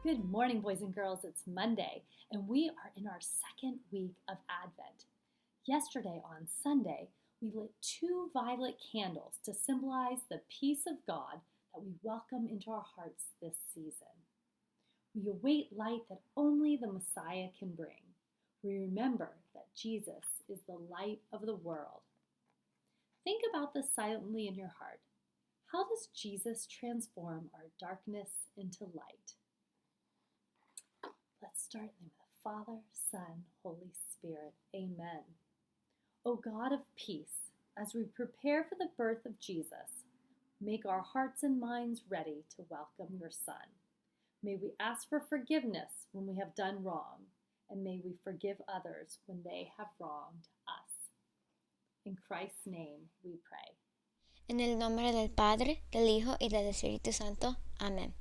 Good morning, boys and girls. It's Monday, and we are in our second week of Advent. Yesterday, on Sunday, we lit 2 violet candles to symbolize the peace of God that we welcome into our hearts this season. We await light that only the Messiah can bring. We remember that Jesus is the light of the world. Think about this silently in your heart. How does Jesus transform our darkness into light? Let's start in the name of the Father, Son, Holy Spirit. Amen. O God of peace, as we prepare for the birth of Jesus, make our hearts and minds ready to welcome your Son. May we ask for forgiveness when we have done wrong, and may we forgive others when they have wronged us. In Christ's name we pray. En el nombre del Padre, del Hijo y del Espíritu Santo. Amén.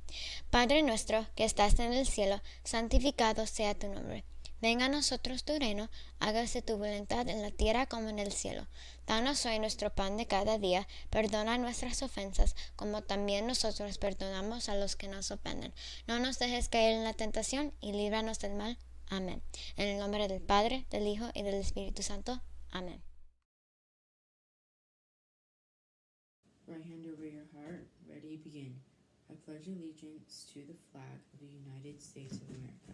Padre nuestro que estás en el cielo, santificado sea tu nombre. Venga a nosotros tu reino, hágase tu voluntad en la tierra como en el cielo. Danos hoy nuestro pan de cada día, perdona nuestras ofensas, como también nosotros perdonamos a los que nos ofenden. No nos dejes caer en la tentación y líbranos del mal. Amén. En el nombre del Padre, del Hijo y del Espíritu Santo. Amén. Right hand over your heart, ready, begin. I pledge allegiance to the flag of the United States of America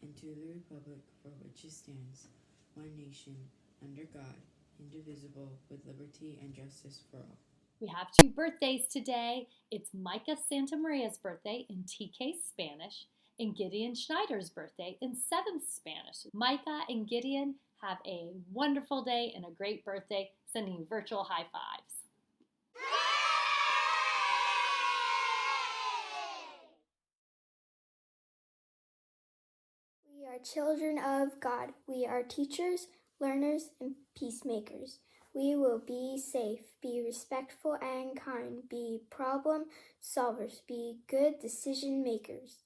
and to the republic for which it stands, one nation, under God, indivisible, with liberty and justice for all. We have 2 birthdays today. It's Micah Santamaria's birthday in TK Spanish and Gideon Schneider's birthday in 7th Spanish. Micah and Gideon, have a wonderful day and a great birthday. Sending you virtual high fives. We are children of God. We are teachers, learners, and peacemakers. We will be safe, be respectful and kind, be problem solvers, be good decision makers.